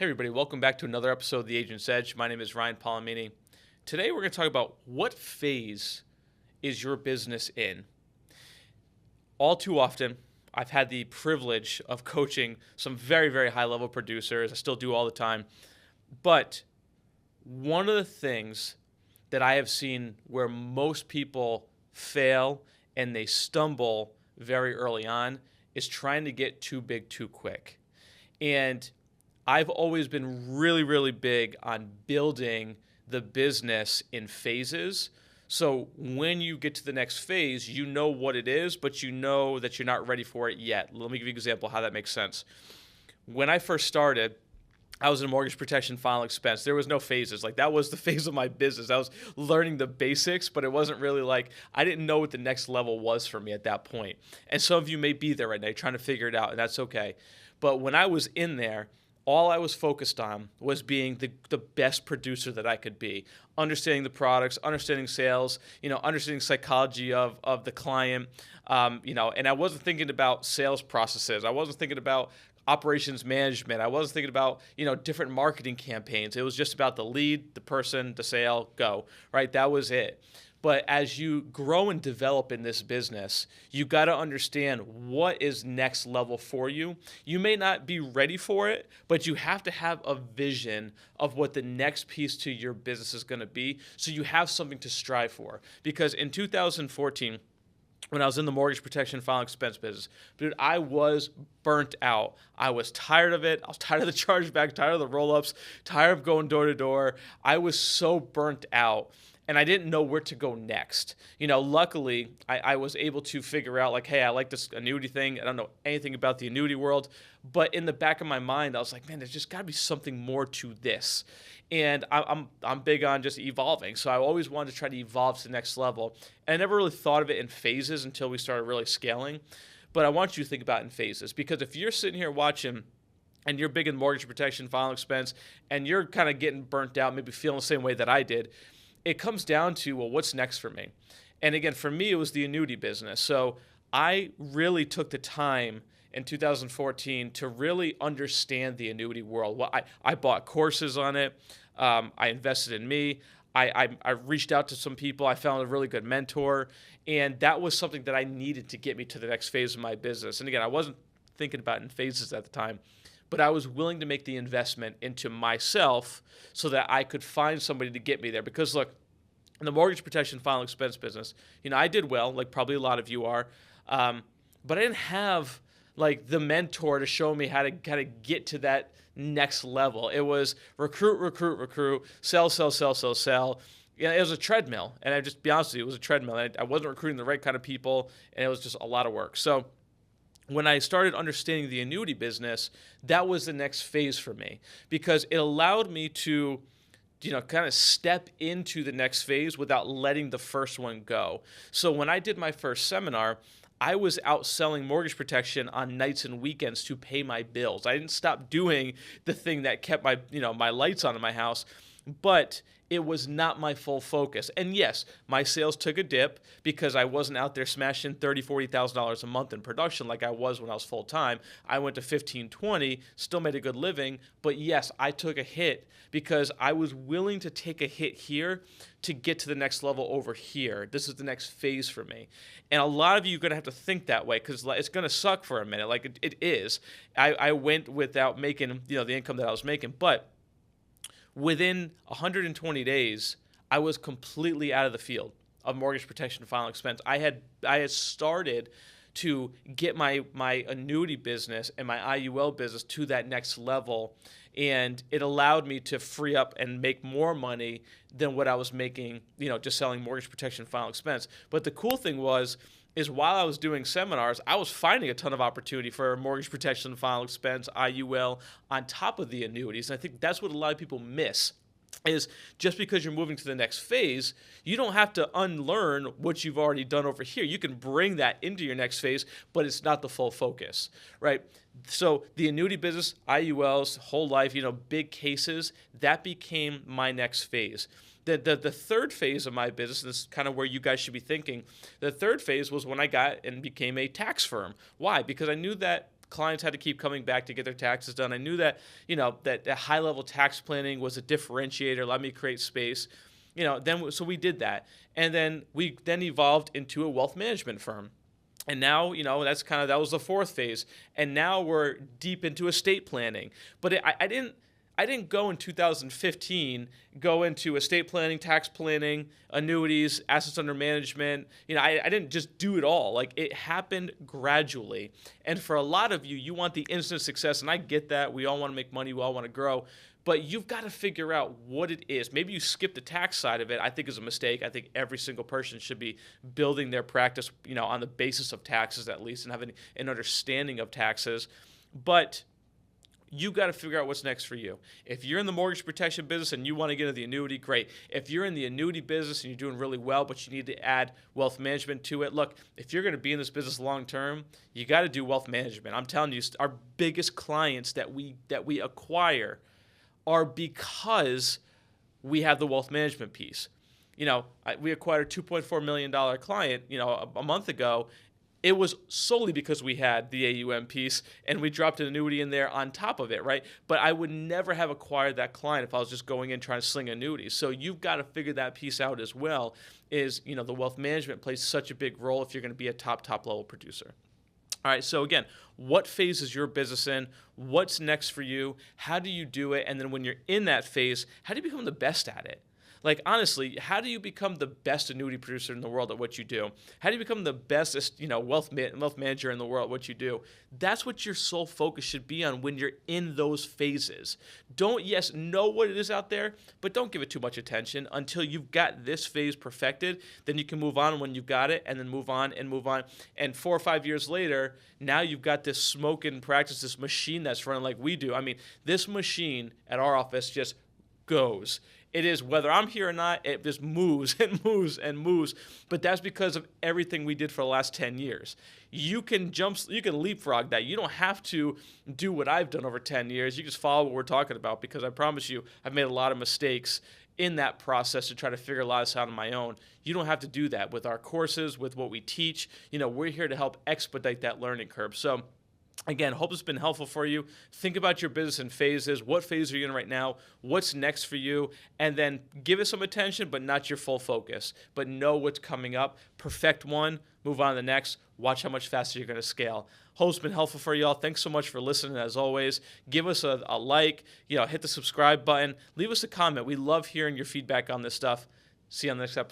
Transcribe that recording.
Hey everybody, welcome back to another episode of The Agent's Edge. My name is Ryan Polimeni. Today we're going to talk about what phase is your business in. All too often, I've had the privilege of coaching some very, very high-level producers. I still do all the time. But one of the things that I have seen where most people fail and they stumble very early on is trying to get too big too quick. And I've always been really, really big on building the business in phases. So when you get to the next phase, you know what it is, but you know that you're not ready for it yet. Let me give you an example of how that makes sense. When I first started, I was in mortgage protection, final expense. There was no phases. Like, that was the phase of my business. I was learning the basics, but it wasn't really like, I didn't know what the next level was for me at that point. And some of you may be there right now trying to figure it out, and that's okay. But when I was in there, all I was focused on was being the best producer that I could be, understanding the products, understanding sales, understanding psychology of the client, and I wasn't thinking about sales processes. I wasn't thinking about operations management. I wasn't thinking about, different marketing campaigns. It was just about the lead, the person, the sale, go, right? That was it. But as you grow and develop in this business, you got to understand what is next level for you. You may not be ready for it, but you have to have a vision of what the next piece to your business is going to be, so you have something to strive for. Because in 2014, when I was in the mortgage protection final expense business, dude, I was burnt out. I was tired of it. I was tired of the chargeback, tired of the roll-ups, tired of going door to door. I was so burnt out. And I didn't know where to go next. Luckily, I was able to figure out, like, hey, I like this annuity thing. I don't know anything about the annuity world. But in the back of my mind, I was like, man, there's just got to be something more to this. And I'm big on just evolving. So I always wanted to try to evolve to the next level. And I never really thought of it in phases until we started really scaling. But I want you to think about it in phases. Because if you're sitting here watching and you're big in mortgage protection, final expense, and you're kind of getting burnt out, maybe feeling the same way that I did, it comes down to, well, what's next for me? And again, for me, it was the annuity business. So I really took the time in 2014 to really understand the annuity world. Well, I bought courses on it. I invested in me. I reached out to some people. I found a really good mentor. And that was something that I needed to get me to the next phase of my business. And again, I wasn't thinking about it in phases at the time, but I was willing to make the investment into myself so that I could find somebody to get me there. Because look, in the mortgage protection final expense business, I did well, like probably a lot of you are, but I didn't have like the mentor to show me how to get to that next level. It was recruit, sell. It was a treadmill, and I just be honest with you, it was a treadmill. I wasn't recruiting the right kind of people, and it was just a lot of work. So when I started understanding the annuity business, that was the next phase for me, because it allowed me to, kind of step into the next phase without letting the first one go. So when I did my first seminar, I was out selling mortgage protection on nights and weekends to pay my bills. I didn't stop doing the thing that kept my, my lights on in my house, but it was not my full focus. And yes, my sales took a dip because I wasn't out there smashing $30,000, $40,000 a month in production like I was when I was full-time. I went to 15, 20, still made a good living. But yes, I took a hit because I was willing to take a hit here to get to the next level over here. This is the next phase for me. And a lot of you are going to have to think that way, because it's going to suck for a minute. Like it is. I went without making, the income that I was making. But within 120 days, I was completely out of the field of mortgage protection final expense. I had started to get my annuity business and my IUL business to that next level, and it allowed me to free up and make more money than what I was making, just selling mortgage protection final expense. But the cool thing is while I was doing seminars, I was finding a ton of opportunity for mortgage protection, final expense, IUL, on top of the annuities. And I think that's what a lot of people miss, is just because you're moving to the next phase, you don't have to unlearn what you've already done over here. You can bring that into your next phase, but it's not the full focus, right? So the annuity business, IULs, whole life, big cases, that became my next phase. The third phase of my business, and this is kind of where you guys should be thinking, the third phase was when I got and became a tax firm. Why? Because I knew that clients had to keep coming back to get their taxes done. I knew that, that high level tax planning was a differentiator. Let me create space. So we did that. And then we then evolved into a wealth management firm. And now, that was the fourth phase. And now we're deep into estate planning. But I didn't go in 2015, go into estate planning, tax planning, annuities, assets under management. I didn't just do it all. Like, it happened gradually. And for a lot of you, you want the instant success. And I get that. We all want to make money. We all want to grow. But you've got to figure out what it is. Maybe you skip the tax side of it. I think is a mistake. I think every single person should be building their practice, on the basis of taxes at least, and having an understanding of taxes. But you've got to figure out what's next for you. If you're in the mortgage protection business and you want to get into the annuity, great. If you're in the annuity business and you're doing really well, but you need to add wealth management to it, look, if you're going to be in this business long term, you got to do wealth management. I'm telling you, our biggest clients that we acquire are because we have the wealth management piece. We acquired a $2.4 million client, a month ago. It was solely because we had the AUM piece and we dropped an annuity in there on top of it, right? But I would never have acquired that client if I was just going in trying to sling annuities. So you've got to figure that piece out as well. The wealth management plays such a big role if you're going to be a top level producer. All right, so again, what phase is your business in? What's next for you? How do you do it? And then when you're in that phase, how do you become the best at it? Like, honestly, how do you become the best annuity producer in the world at what you do? How do you become the best, wealth manager in the world at what you do? That's what your sole focus should be on when you're in those phases. Know what it is out there, but don't give it too much attention until you've got this phase perfected. Then you can move on when you've got it, and then move on and move on. And 4 or 5 years later, now you've got this smoking practice, this machine that's running like we do. I mean, this machine at our office just goes. It is, whether I'm here or not, it just moves and moves and moves. But that's because of everything we did for the last 10 years. You can leapfrog that. You don't have to do what I've done over 10 years. You just follow what we're talking about, because I promise you, I've made a lot of mistakes in that process to try to figure a lot of this out on my own. You don't have to do that with our courses, with what we teach. We're here to help expedite that learning curve. So, again, hope it's been helpful for you. Think about your business in phases. What phase are you in right now? What's next for you? And then give it some attention, but not your full focus. But know what's coming up. Perfect one. Move on to the next. Watch how much faster you're going to scale. Hope it's been helpful for y'all. Thanks so much for listening, as always. Give us a like. Hit the subscribe button. Leave us a comment. We love hearing your feedback on this stuff. See you on the next episode.